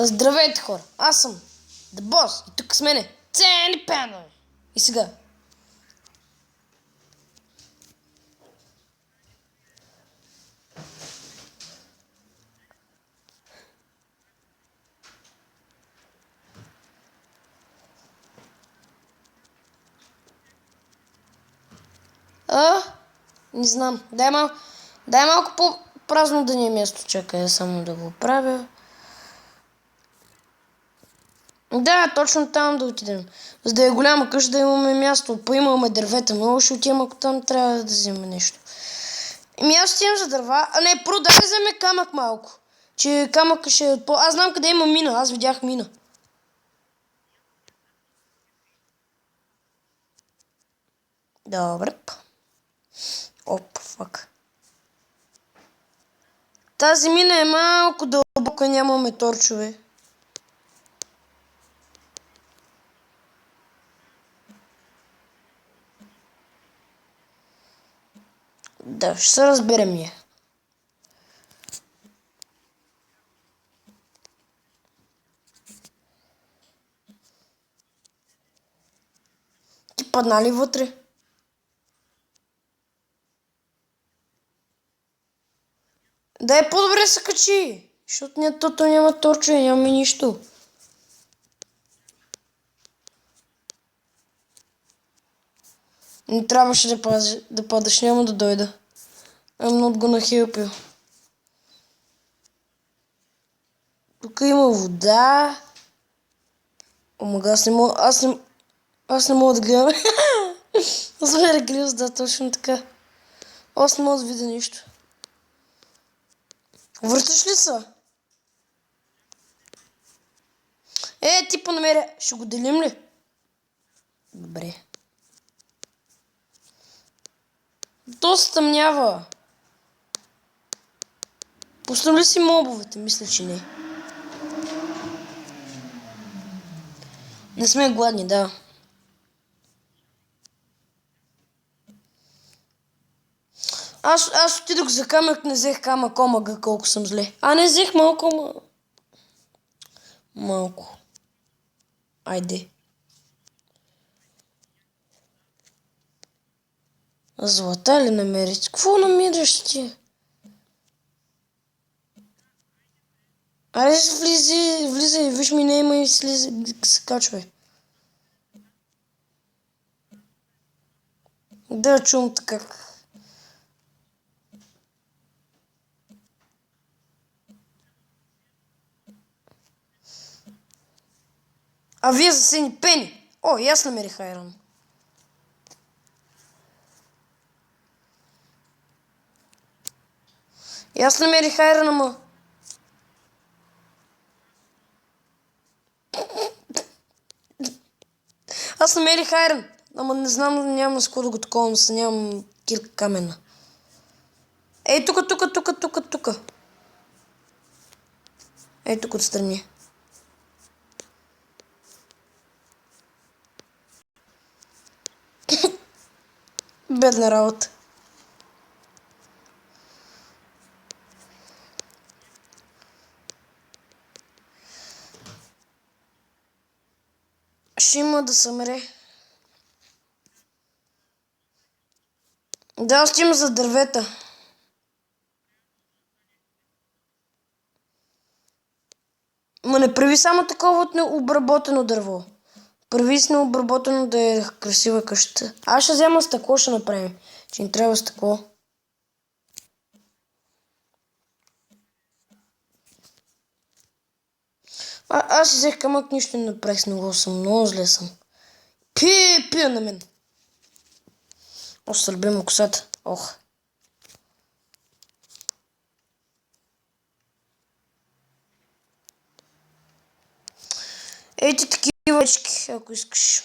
Здравейте, хора! Аз съм The Boss и тук с мене ценни пенове. И сега. А? Не знам. Дай малко по-празно да ни е място. Чакай само да го правя. Да, точно там да отидем. За да е голяма къща, да имаме място. Поимаме дървета. Много ще отидем, ако там трябва да вземем нещо. Ами аз отивам за дърва. А не, дай да вземе камък малко. Че камък ще е по... Аз знам къде има мина. Аз видях мина. Добре. Оп, фак. Тази мина е малко дълбока, нямаме торчове. Да, ще се разберем я. Ти падна ли вътре? Да е по-добре се качи, защото тото няма торчове, нямаме нищо. Не трябваше да падаш, няма да дойда. I'm not gonna help you. Тук има вода. Омага, аз не мога да гледам. Аз ме реглиус, да, точно така. Аз не мога да видя нищо. Върташ ли са? Ти понамеря. Ще го делим ли? Добре. То се тъмнява. Пуснем ли си мобовете? Мисля, че не. Не сме гладни, да. Аз отидох за камък, не взех камък, омага колко съм зле. Не взех малко, малко. Айде. Злата ли намериш? Какво намираш ти? Айде влизай, виж ми не има и се качвай. Да, чувам така. Вие за сини пени. И аз намерих айрон. И аз намерих айрон, ама... Аз намерих айрон. Ама не знам, нямам с какво да го таковам, нямам кирка камена. Тук. Тук отстрани. Бедна работа. Ще има да съмре. Да, ще има за дървета. Ма не прави само такова от необработено дърво. Прави с необработено да е красива къща. Аз ще взема стъкло, ще направим. Че ни трябва стъкло. Аз взех камък, нищо не направих с него, много зле съм. Пия на мен. Сърби му косата. Ейте такива печки, ако искаш.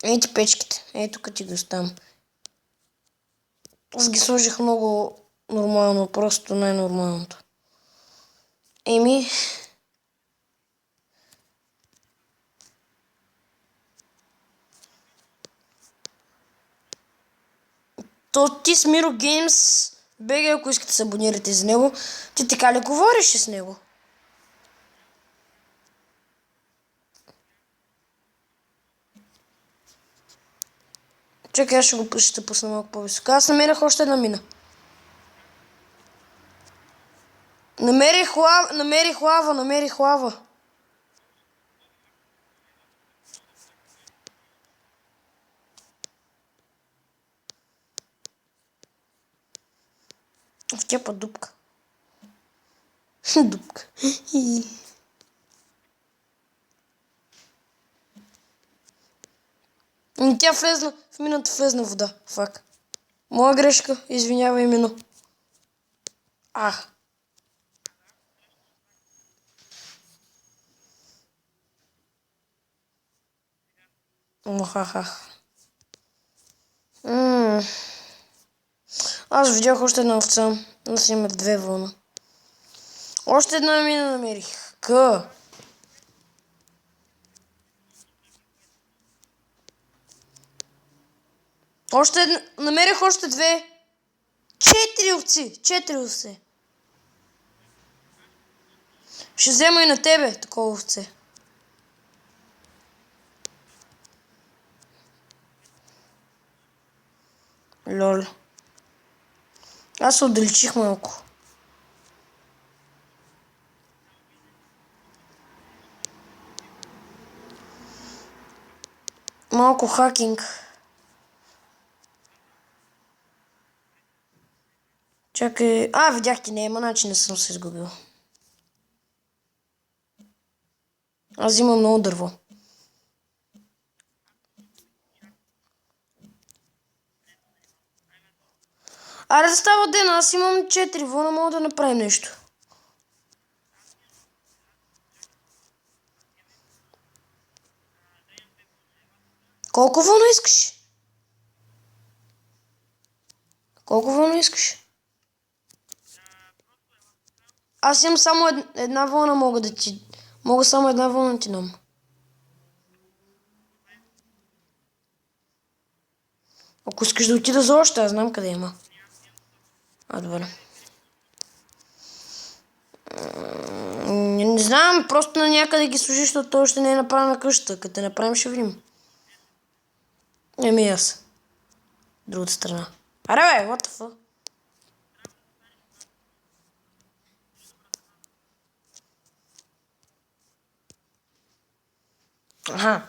Ейте печките. Тук ти ги оставам. Аз ги сложих много нормално, просто най-нормалното. То ти с Miro Games Беги, ако искате да се абонирате за него. Ти така ли говориш с него? Чакай, аз ще пусна малко по-високо. Аз намерих още една мина. Намерих лава. В тя дупка. Дупка. Тя влезна, в мината влезна вода. Фак. Моя грешка, извинявай, Мино. Ах. Охахах. Аз видях още една овца. Аз имах 2 вълна. Още една мина намерих. Намерих още 2. 4 овци. Ще взема и на тебе такова овце. Лол. Аз се отдалечих малко. Малко хакинг. Чакай. Видяхте, няма начин, не съм се изгубил. Аз имам много дърво. Аре да става ден, аз имам 4 вълна, мога да направим нещо. Колко вълна искаш? Аз имам само една вълна, мога само една вълна да ти дам. Ако искаш да отида за още, аз знам къде има. Добре. Не знам, просто на някъде ги служиш, защото той още не е направена къщата. Като те направим, ще видим. Аз. Другата страна. Аре бе, what the fuck?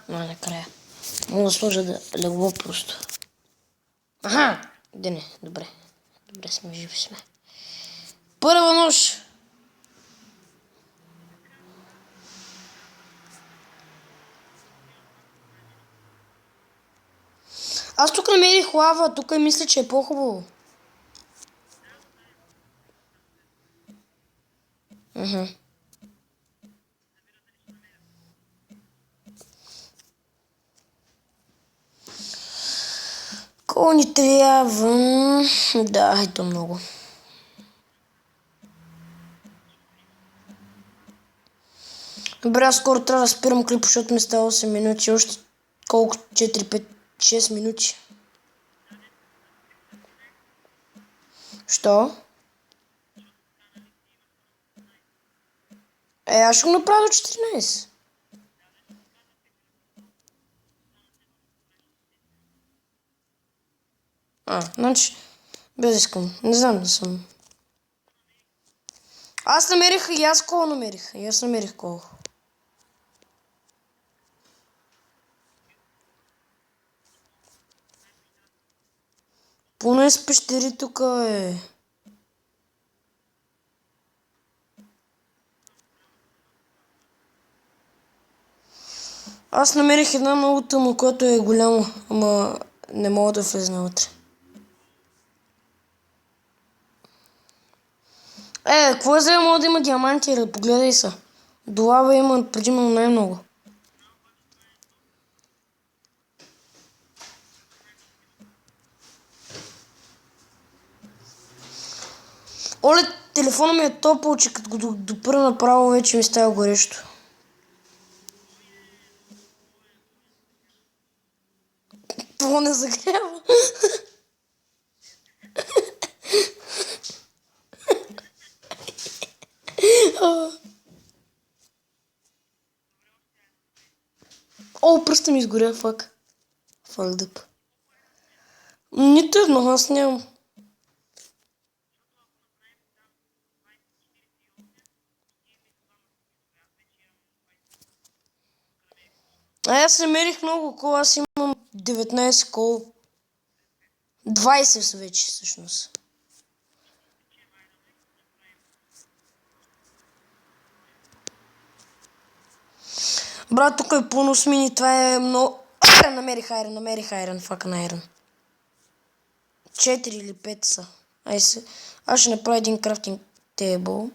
Накрая. Мога да сложа легло просто. Не, добре. Добре сме, живи сме. Първа нощ. Аз тук намерих лава, тук мисля, че е по-хубаво. Какво ни трябва? Да, ето много. Добре, аз скоро трябва да спирам клип, защото ми става 8 минути. Още колко? 4, 5, 6 минути. Що? Аз ще го направя до 14. Значи, без искам. Не знам да съм. Аз намерих и аз кол намерих. И аз намерих кол. Поне с пещери тук е. Аз намерих една много тъмна, която е голяма, ама не мога да влезна вътре. Какво е за мога да има диаманти? Погледай са. До лава има предимно най-много. Оле, телефона ми е топъл, че като го допра направо вече ми става горещо. Това не загрява. О, пръста ми изгоря, фак. Фалдъп. Нито едно, аз нямам. Аз намерих много кола, аз имам 19 кол. 20 са вече, всъщност. Брат, тук е пълно с мини, това е много... намерих айрон, фака на айрон. 4 или 5 са. Аз ще направя един крафтинг тейбъл.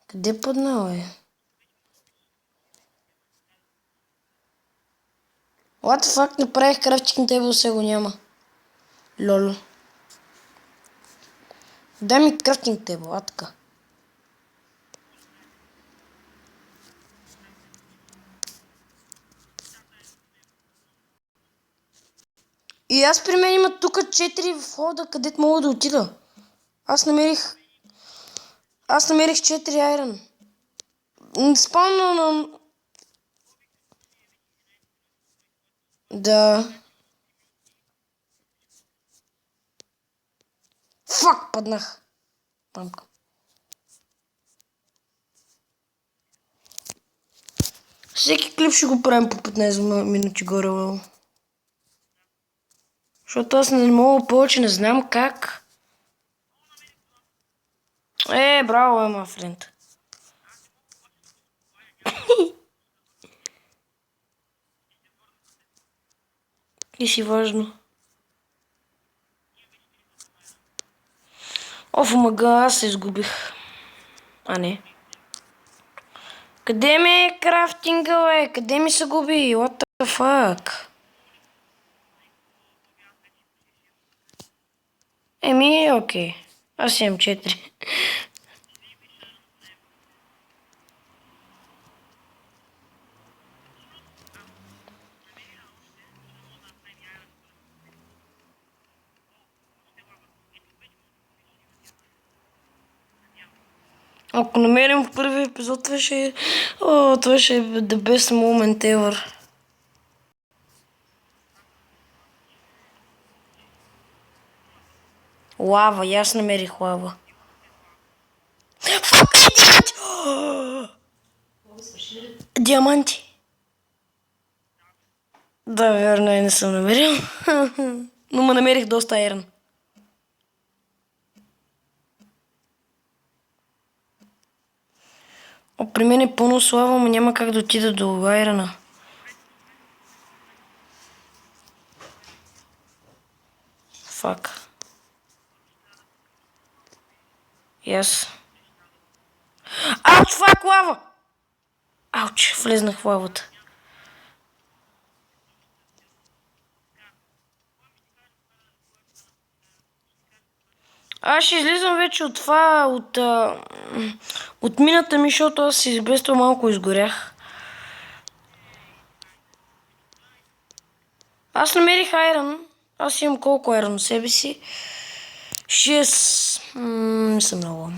Къде паднал е? What the fuck, направих крафтинг тейбъл, сега го няма. Лол. Дай ми крафтинг тейбъл, така. И аз при мен има тук 4 входа, където мога да отида. Аз намерих 4 айрон. Спомня на... Да. Фак, паднах. Памка. Всеки клип ще го правим по 15 минути горе. Защото аз не мога повече, не знам как. Браво, ма френд. И си важно. Мага, аз се изгубих. А не. Къде ми е крафтинга, бе? Къде ми се губи? What the fuck? Окей. Аз имам 4. Ако намерим в първи епизод, това ще е the best moment ever. Лава, и аз намерих лава. Диаманти! Да, верно, не съм намерил. Но ме намерих доста айрон. При мен е пълно слава, но няма как да отида до айрона. Фак. Yes. Ауч, фак, лава! Ауч, влезнах в лавата. Аз ще излизам вече от това, от мината ми, защото аз си избества малко изгорях. Аз намерих айрон. Аз имам колко айрон на себе си? 6. Не съм много.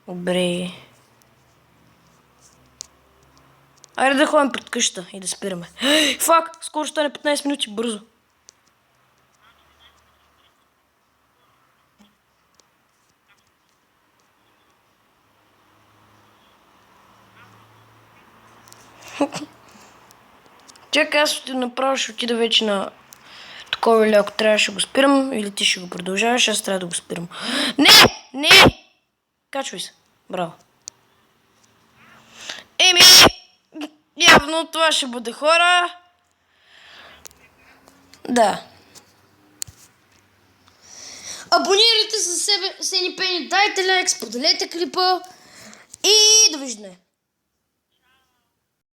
Добре. Айде да ходим пред къщата и да спираме. Фак, скоро ще стане 15 минути, бързо. Чакай, аз направо ще отида вече на такова, или ако трябва ще го спирам, или ти ще го продължаваш, аз трябва да го спирам. Не! Качвай се. Браво. Явно това ще бъде, хора. Да. Абонирайте се за себе, Сени Пени, дайте лайк, споделете клипа и довиждане.